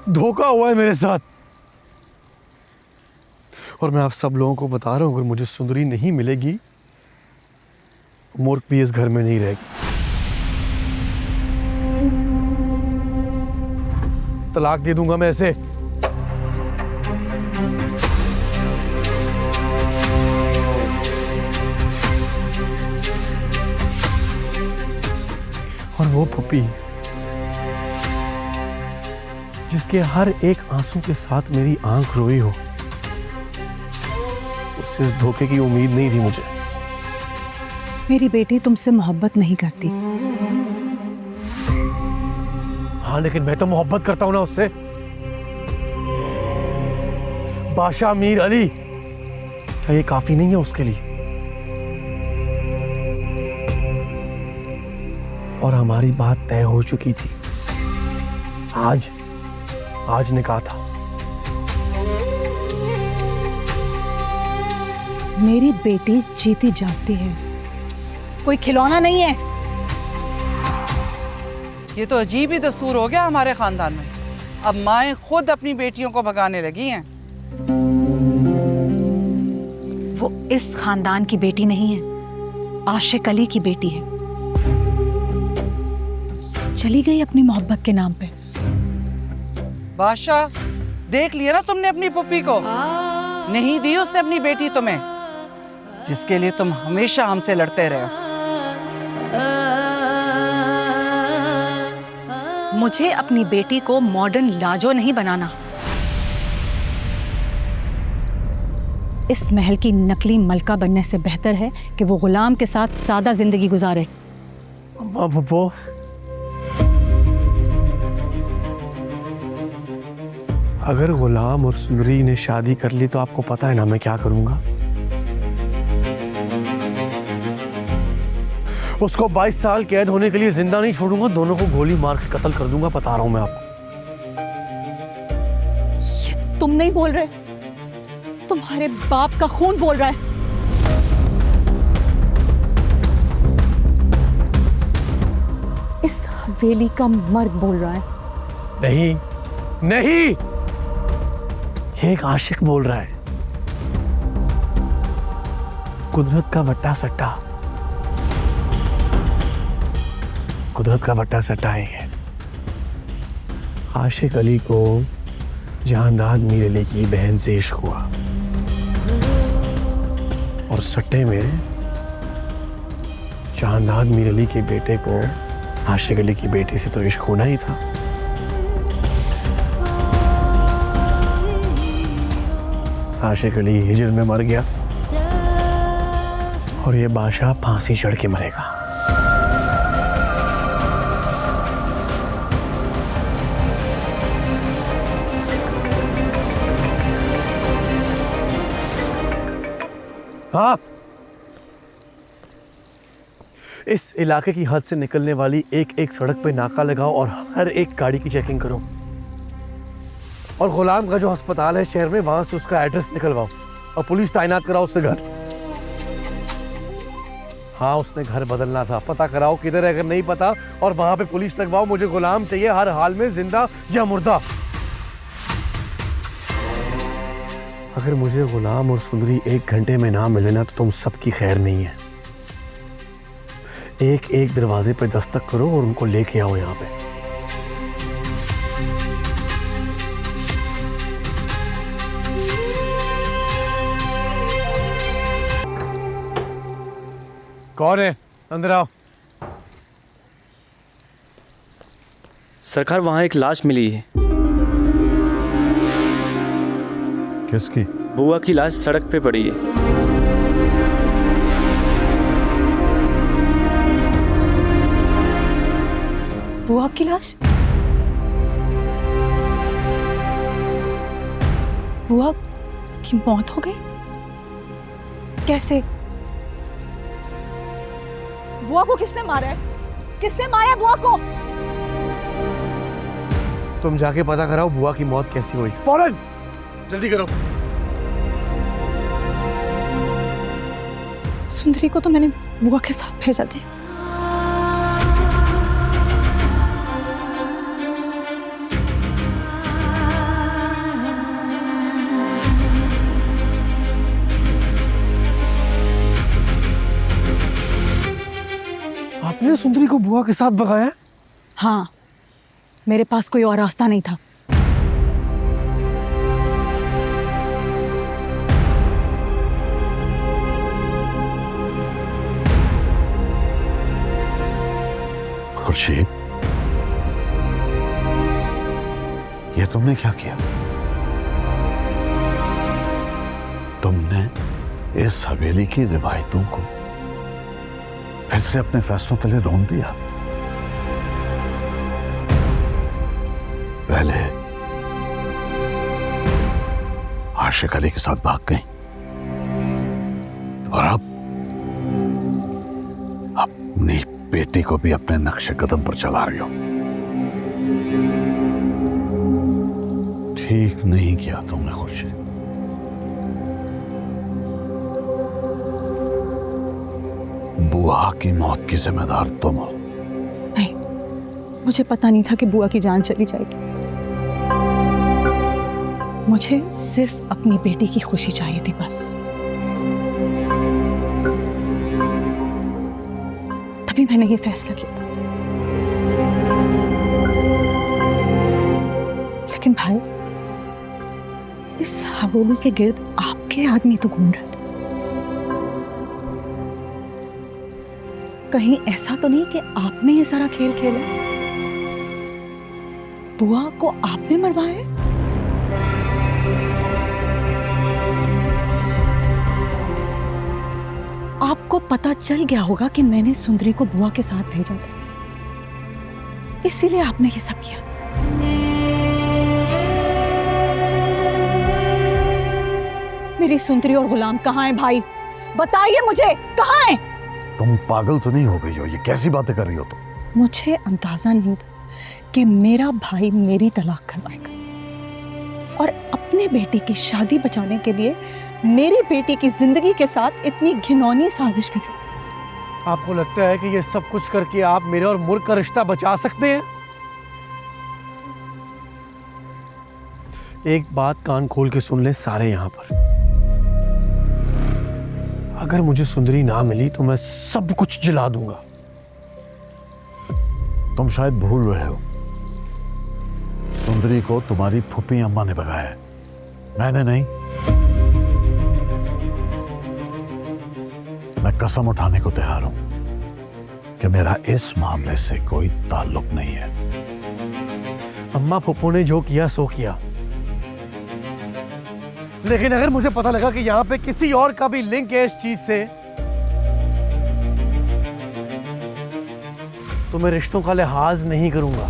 धोखा हुआ है मेरे साथ। और मैं आप सब लोगों को बता रहा हूं, अगर मुझे सुंदरी नहीं मिलेगी, मूर्ख भी इस घर में नहीं रहेगी। तलाक दे दूंगा मैं इसे। और वो पुप्पी जिसके हर एक आंसू के साथ मेरी आंख रोई हो, उससे इस धोखे की उम्मीद नहीं थी मुझे। मेरी बेटी तुमसे मोहब्बत नहीं करती। हाँ, लेकिन मैं तो मोहब्बत करता हूं ना उससे। बादशाह मीर अली, क्या ये काफी नहीं है उसके लिए? और हमारी बात तय हो चुकी थी। आज ने कहा था। मेरी बेटी जीती जागती है, कोई खिलौना नहीं है। ये तो अजीब ही दस्तूर हो गया हमारे खानदान में। अब माएं खुद अपनी बेटियों को भगाने लगी हैं। वो इस खानदान की बेटी नहीं है, आशिक अली की बेटी है। चली गई अपनी मोहब्बत के नाम पे। बादशाह, देख लिया ना तुमने अपनी पुप्पी को। नहीं दी उसने अपनी बेटी तुम्हें, जिसके लिए तुम हमेशा हमसे लड़ते रहे हो। मुझे अपनी बेटी को मॉडर्न लाजो नहीं बनाना। इस महल की नकली मलका बनने से बेहतर है कि वो गुलाम के साथ सादा जिंदगी गुजारे। वो अगर गुलाम और सुंदरी ने शादी कर ली तो आपको पता है ना मैं क्या करूंगा? उसको 22 साल कैद होने के लिए जिंदा नहीं छोड़ूंगा, दोनों को गोली मार के कत्ल कर दूंगा, बता रहा हूं मैं आपको। ये तुम नहीं बोल रहे, तुम्हारे बाप का खून बोल रहा है। इस हवेली का मर्द बोल रहा है। नहीं नहीं, ये एक आशिक बोल रहा है। कुदरत का वट्टा सट्टा, कुदरत का वट्टा सट्टा है ये। आशिक अली को जहांदाद मीर अली की बहन से इश्क हुआ, और सट्टे में जहांदाद मीर अली के बेटे को आशिक अली की बेटी से तो इश्क होना ही था। आशिक अली हिजर में मर गया और ये बादशाह फांसी चढ़ के मरेगा। हाँ, इस इलाके की हद से निकलने वाली एक एक सड़क पे नाका लगाओ और हर एक गाड़ी की चेकिंग करो। और गुलाम का जो अस्पताल है शहर में, वहां से उसका एड्रेस निकलवाओ और पुलिस तैनात कराओ उससे घर। हाँ, उसने घर बदलना था, पता कराओ किधर है, अगर नहीं पता और वहां पे पुलिस लगवाओ। मुझे गुलाम चाहिए हर हाल में, जिंदा या मुर्दा। अगर मुझे गुलाम और सुंदरी 1 घंटे में ना मिले ना तो तुम सबकी खैर नहीं है। एक एक दरवाजे पे दस्तक करो और उनको लेके आओ यहाँ पे। कौन है? अंदर आओ। सरकार, वहाँ एक लाश मिली है। किसकी? बुआ की लाश सड़क पे पड़ी है। बुआ की लाश? बुआ की मौत हो गई? कैसे? बुआ को किसने मारा है? किसने मारा बुआ को? तुम जाके पता कराओ बुआ की मौत कैसी हुई, फौरन जल्दी करो। सुंदरी को तो मैंने बुआ के साथ भेजा था। सुंदरी को बुआ के साथ भगाया है? हाँ, मेरे पास कोई और रास्ता नहीं था। खुर्शीद, ये तुमने क्या किया? तुमने इस हवेली की रिवायतों को फिर से अपने फैसलों तले रोन दिया। पहले आशिक अली के साथ भाग गई और अब अपनी बेटी को भी अपने नक्शे कदम पर चला रही हो। ठीक नहीं किया तुमने खुर्शीद। बुआ की मौत की जिम्मेदार तुम हो। नहीं, मुझे पता नहीं था कि बुआ की जान चली जाएगी। मुझे सिर्फ अपनी बेटी की खुशी चाहिए थी बस। तभी मैंने ये फैसला किया था। लेकिन भाई, इस हवेली के गिर्द आपके आदमी तो घूम रहे थे। कहीं ऐसा तो नहीं कि आपने ये सारा खेल खेला? बुआ को आपने मरवाया? आपको पता चल गया होगा कि मैंने सुंदरी को बुआ के साथ भेजा था, इसीलिए आपने ये सब किया। मेरी सुंदरी और गुलाम कहाँ हैं भाई? बताइए मुझे, कहाँ हैं? तुम पागल तो नहीं हो गई हो? ये कैसी बातें कर रही हो तुम? मुझे अंदाजा नहीं था कि मेरा भाई मेरी तलाक करवाएगा और अपने बेटी की शादी बचाने के लिए मेरी बेटी की जिंदगी के साथ इतनी घिनौनी साजिश करेगा। आपको लगता है कि ये सब कुछ करके आप मेरे और मुल्क का रिश्ता बचा सकते हैं? एक बात कान खोल के सुन ले सारे यहां पर। अगर मुझे सुंदरी ना मिली तो मैं सब कुछ जला दूंगा। तुम शायद भूल रहे हो, सुंदरी को तुम्हारी फूफी अम्मा ने भगाया है, मैंने नहीं। मैं कसम उठाने को तैयार हूं कि मेरा इस मामले से कोई ताल्लुक नहीं है। अम्मा फूफो ने जो किया सो किया, लेकिन अगर मुझे पता लगा कि यहां पे किसी और का भी लिंक है इस चीज से, तो मैं रिश्तों का लिहाज नहीं करूंगा।